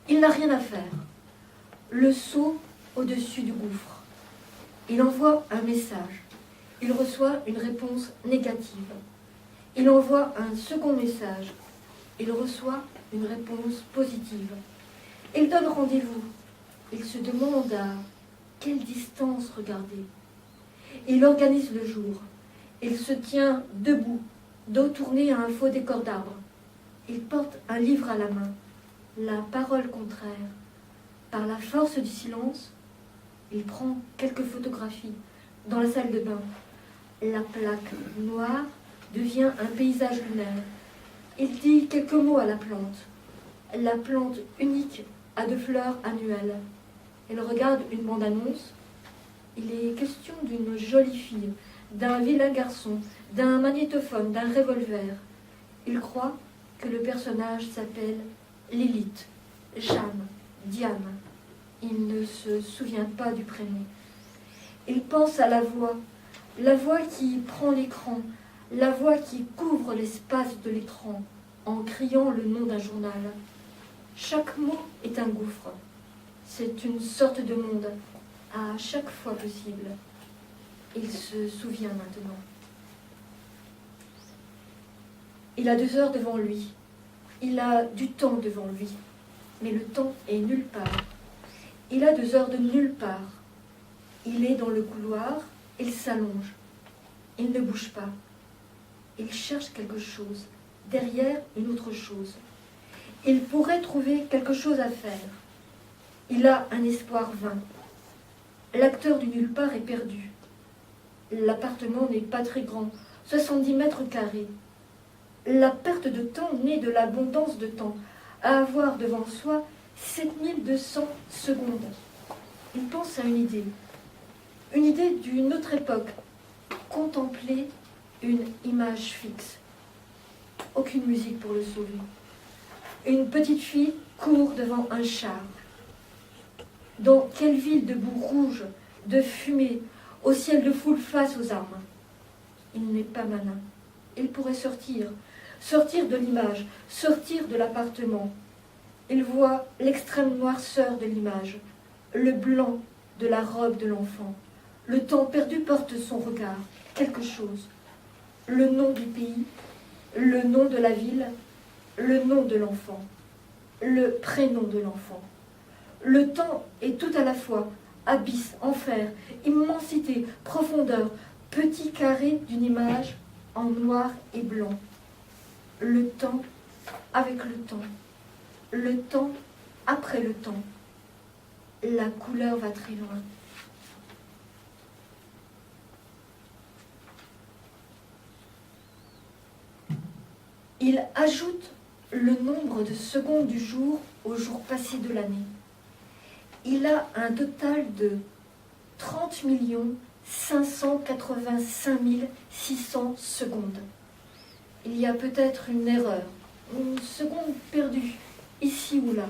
Il n'a rien à faire. Le seau au-dessus du gouffre. Il envoie un message. Il reçoit une réponse négative. Il envoie un second message. Il reçoit une réponse positive. Il donne rendez-vous. Il se demande à quelle distance regarder. Il organise le jour. Il se tient debout, dos tourné à un faux décor d'arbre. Il porte un livre à la main. La parole contraire. Par la force du silence, il prend quelques photographies dans la salle de bain. La plaque noire devient un paysage lunaire. Il dit quelques mots à la plante. La plante unique a 2 fleurs annuelles. Elle regarde une bande-annonce. Il est question d'une jolie fille, d'un vilain garçon, d'un magnétophone, d'un revolver. Il croit que le personnage s'appelle Lilith, Jeanne, Diane. Il ne se souvient pas du prénom. Il pense à la voix qui prend l'écran, la voix qui couvre l'espace de l'écran en criant le nom d'un journal. Chaque mot est un gouffre. C'est une sorte de monde, à chaque fois possible. Il se souvient maintenant. Il a 2 heures devant lui. Il a du temps devant lui. Mais le temps est nulle part. Il a 2 heures de nulle part. Il est dans le couloir, il s'allonge. Il ne bouge pas. Il cherche quelque chose, derrière une autre chose. Il pourrait trouver quelque chose à faire. Il a un espoir vain. L'acteur du nulle part est perdu. L'appartement n'est pas très grand, 70 mètres carrés. La perte de temps naît de l'abondance de temps, à avoir devant soi 7200 secondes. Il pense à une idée d'une autre époque, contempler une image fixe. Aucune musique pour le sauver. Une petite fille court devant un char. Dans quelle ville de boue rouge, de fumée, au ciel de foule face aux armes? Il n'est pas malin. Il pourrait sortir de l'image, sortir de l'appartement. Il voit l'extrême noirceur de l'image, le blanc de la robe de l'enfant. Le temps perdu porte son regard, quelque chose. Le nom du pays, le nom de la ville, le nom de l'enfant, le prénom de l'enfant. Le temps est tout à la fois abysse, enfer, immensité, profondeur, petit carré d'une image en noir et blanc. Le temps avec le temps après le temps. La couleur va très loin. Il ajoute le nombre de secondes du jour au jour passé de l'année. Il a un total de 30 585 600 secondes. Il y a peut-être une erreur, une seconde perdue, ici ou là.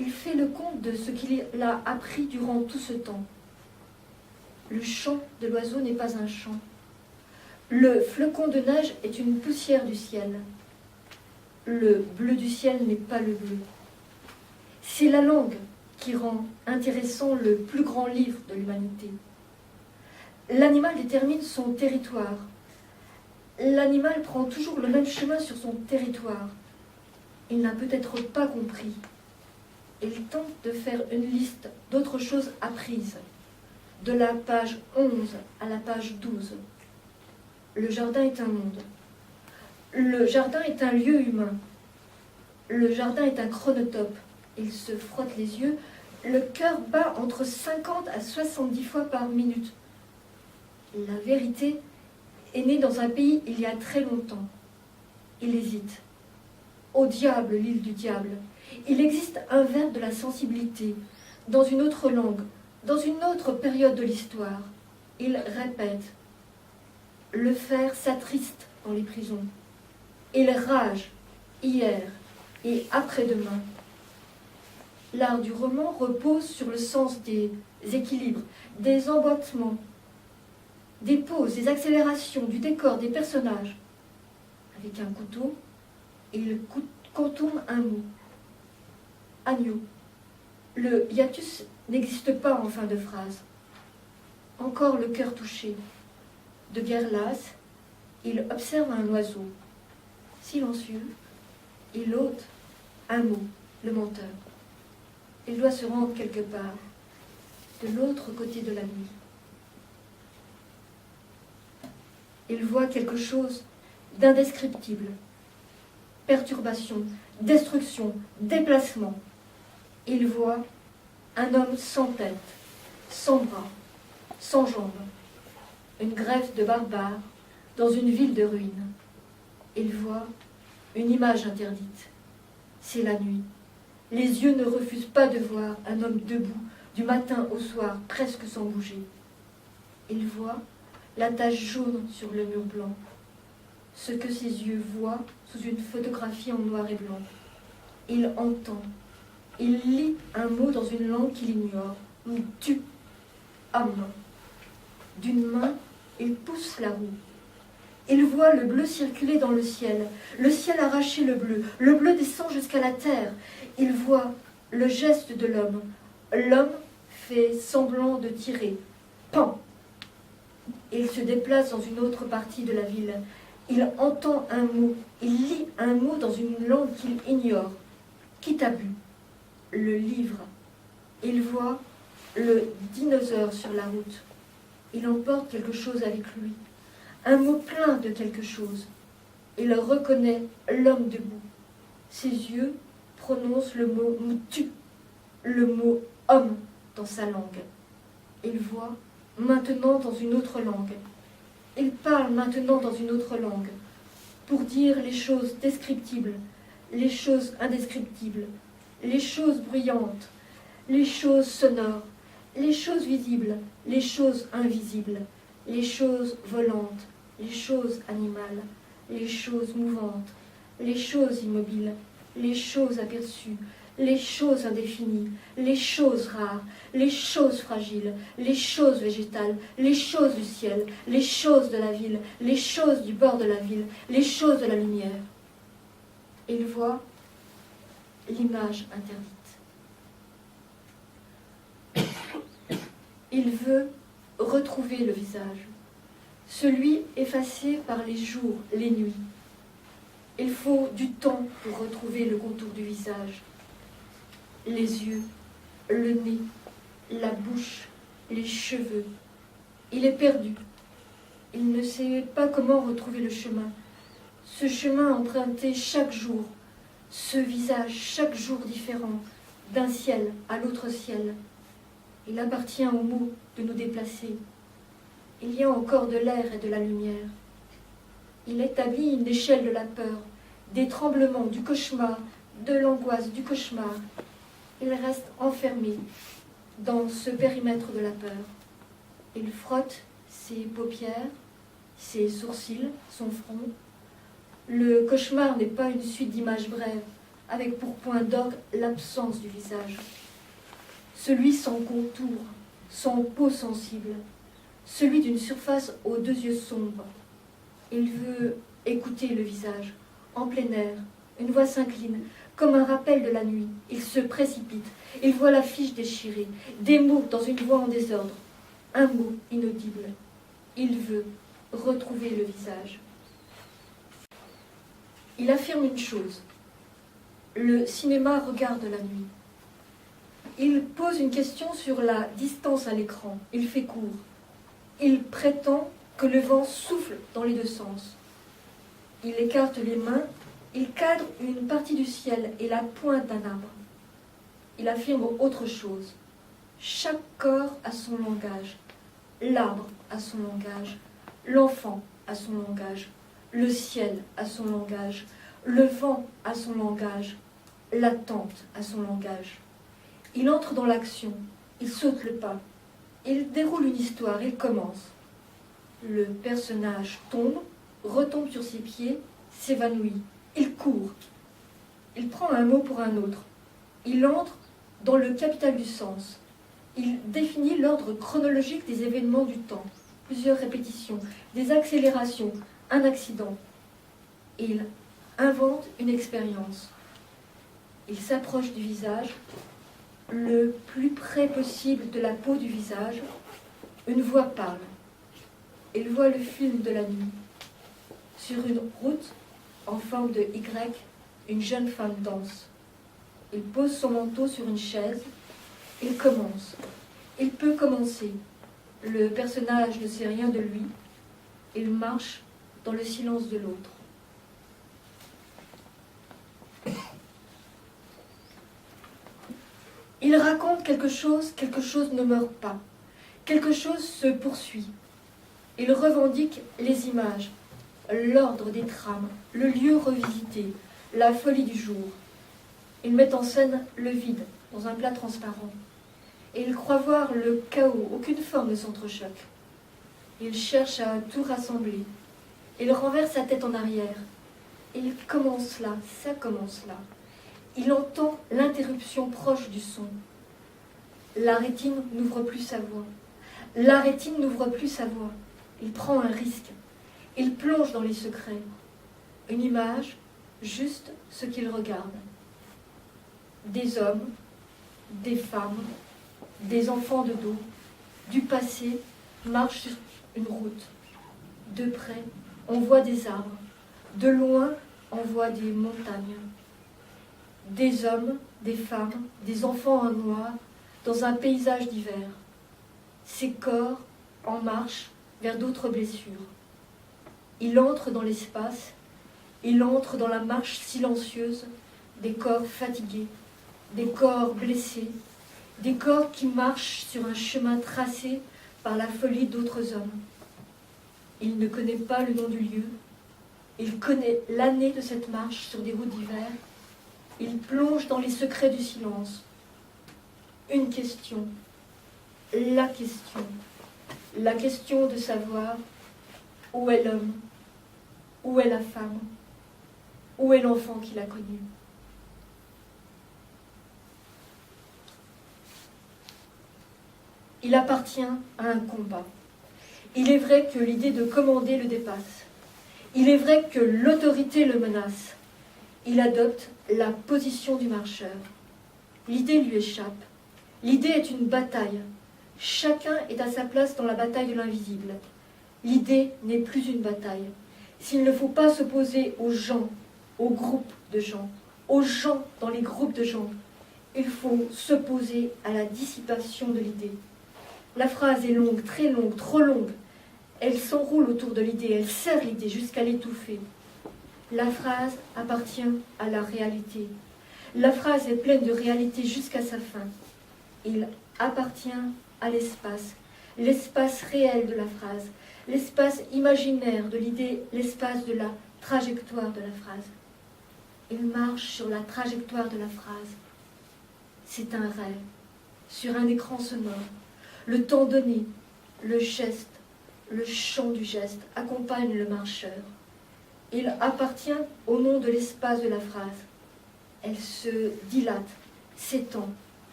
Il fait le compte de ce qu'il a appris durant tout ce temps. Le chant de l'oiseau n'est pas un chant. Le flocon de neige est une poussière du ciel. Le bleu du ciel n'est pas le bleu. C'est la langue qui rend intéressant le plus grand livre de l'humanité. L'animal détermine son territoire. L'animal prend toujours le même chemin sur son territoire. Il n'a peut-être pas compris. Il tente de faire une liste d'autres choses apprises, de la page 11 à la page 12. Le jardin est un monde. Le jardin est un lieu humain. Le jardin est un chronotope. Il se frotte les yeux. Le cœur bat entre 50 à 70 fois par minute. La vérité est née dans un pays il y a très longtemps. Il hésite. Au diable, l'île du diable. Il existe un verbe de la sensibilité, dans une autre langue, dans une autre période de l'histoire. Il répète. Le fer s'attriste dans les prisons. Il rage hier et après-demain. L'art du roman repose sur le sens des équilibres, des emboîtements, des pauses, des accélérations, du décor, des personnages. Avec un couteau, il contourne un mot. agneau. Le hiatus n'existe pas en fin de phrase. Encore le cœur touché. De guerre lasse, il observe un oiseau. Silencieux, il ôte un mot, le menteur. Il doit se rendre quelque part, de l'autre côté de la nuit. Il voit quelque chose d'indescriptible. Perturbation, destruction, déplacement. Il voit un homme sans tête, sans bras, sans jambes. Une greffe de barbares dans une ville de ruines. Il voit une image interdite. C'est la nuit. Les yeux ne refusent pas de voir un homme debout, du matin au soir, presque sans bouger. Il voit la tache jaune sur le mur blanc, ce que ses yeux voient sous une photographie en noir et blanc. Il entend, il lit un mot dans une langue qu'il ignore, tu, homme. D'une main, il pousse la roue. Il voit le bleu circuler dans le ciel arracher le bleu descend jusqu'à la terre. Il voit le geste de l'homme. L'homme fait semblant de tirer. Pan! Il se déplace dans une autre partie de la ville. Il entend un mot, il lit un mot dans une langue qu'il ignore. Qui t'a bu? Le livre. Il voit le dinosaure sur la route. Il emporte quelque chose avec lui. Un mot plein de quelque chose. Il reconnaît l'homme debout. Ses yeux prononcent le mot tu, le mot homme dans sa langue. Il voit maintenant dans une autre langue. Il parle maintenant dans une autre langue pour dire les choses descriptibles, les choses indescriptibles, les choses bruyantes, les choses sonores, les choses visibles, les choses invisibles, les choses volantes, les choses animales, les choses mouvantes, les choses immobiles, les choses aperçues, les choses indéfinies, les choses rares, les choses fragiles, les choses végétales, les choses du ciel, les choses de la ville, les choses du bord de la ville, les choses de la lumière. Il voit l'image interdite. Il veut retrouver le visage, celui effacé par les jours, les nuits. Il faut du temps pour retrouver le contour du visage. Les yeux, le nez, la bouche, les cheveux. Il est perdu. Il ne sait pas comment retrouver le chemin. Ce chemin emprunté chaque jour, ce visage chaque jour différent, d'un ciel à l'autre ciel. Il appartient aux mots de nous déplacer. Il y a encore de l'air et de la lumière. Il établit une échelle de la peur, des tremblements, du cauchemar, de l'angoisse, du cauchemar. Il reste enfermé dans ce périmètre de la peur. Il frotte ses paupières, ses sourcils, son front. Le cauchemar n'est pas une suite d'images brèves, avec pour point d'orgue l'absence du visage. Celui sans contour, sans peau sensible, celui d'une surface aux deux yeux sombres. Il veut écouter le visage, en plein air, une voix s'incline, comme un rappel de la nuit. Il se précipite, il voit la fiche déchirée, des mots dans une voix en désordre, un mot inaudible. Il veut retrouver le visage. Il affirme une chose, le cinéma regarde la nuit. Il pose une question sur la distance à l'écran, il fait court. Il prétend que le vent souffle dans les deux sens. Il écarte les mains, il cadre une partie du ciel et la pointe d'un arbre. Il affirme autre chose. Chaque corps a son langage. L'arbre a son langage. L'enfant a son langage. Le ciel a son langage. Le vent a son langage. L'attente a son langage. Il entre dans l'action. Il saute le pas. Il déroule une histoire. Il commence. Le personnage tombe, retombe sur ses pieds, s'évanouit. Il court. Il prend un mot pour un autre. Il entre dans le capital du sens. Il définit l'ordre chronologique des événements du temps. Plusieurs répétitions, des accélérations, un accident. Il invente une expérience. Il s'approche du visage, le plus près possible de la peau du visage. Une voix parle. Il voit le film de la nuit. Sur une route, en forme de Y, une jeune femme danse. Il pose son manteau sur une chaise. Il commence. Il peut commencer. Le personnage ne sait rien de lui. Il marche dans le silence de l'autre. Il raconte quelque chose ne meurt pas. Quelque chose se poursuit. Il revendique les images, l'ordre des trames, le lieu revisité, la folie du jour. Il met en scène le vide dans un plat transparent. Et il croit voir le chaos, aucune forme ne s'entrechoque. Il cherche à tout rassembler. Il renverse sa tête en arrière. Il commence là, ça commence là. Il entend l'interruption proche du son. La rétine n'ouvre plus sa voix. La rétine n'ouvre plus sa voix. Il prend un risque. Il plonge dans les secrets. Une image, juste ce qu'il regarde. Des hommes, des femmes, des enfants de dos, du passé, marchent sur une route. De près, on voit des arbres. De loin, on voit des montagnes. Des hommes, des femmes, des enfants en noir, dans un paysage d'hiver. Ces corps en marche vers d'autres blessures. Il entre dans l'espace, il entre dans la marche silencieuse des corps fatigués, des corps blessés, des corps qui marchent sur un chemin tracé par la folie d'autres hommes. Il ne connaît pas le nom du lieu, il connaît l'année de cette marche sur des routes d'hiver. Il plonge dans les secrets du silence. Une question, la question de savoir où est l'homme, où est la femme, où est l'enfant qu'il a connu. Il appartient à un combat. Il est vrai que l'idée de commander le dépasse. Il est vrai que l'autorité le menace. Il adopte la position du marcheur. L'idée lui échappe. L'idée est une bataille. Chacun est à sa place dans la bataille de l'invisible. L'idée n'est plus une bataille. S'il ne faut pas s'opposer aux gens, aux groupes de gens, aux gens dans les groupes de gens, il faut s'opposer à la dissipation de l'idée. La phrase est longue, très longue, trop longue. Elle s'enroule autour de l'idée, elle serre l'idée jusqu'à l'étouffer. La phrase appartient à la réalité. La phrase est pleine de réalité jusqu'à sa fin. Il appartient à l'espace, l'espace réel de la phrase, l'espace imaginaire de l'idée, l'espace de la trajectoire de la phrase. Il marche sur la trajectoire de la phrase. C'est un rêve, sur un écran sonore. Le temps donné, le geste, le chant du geste accompagne le marcheur. Il appartient au nom de l'espace de la phrase. Elle se dilate, s'étend,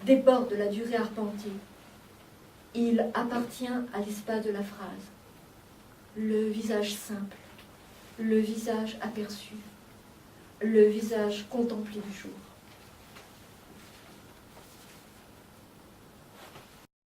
déborde de la durée arpentée. Il appartient à l'espace de la phrase. Le visage simple, le visage aperçu, le visage contemplé du jour.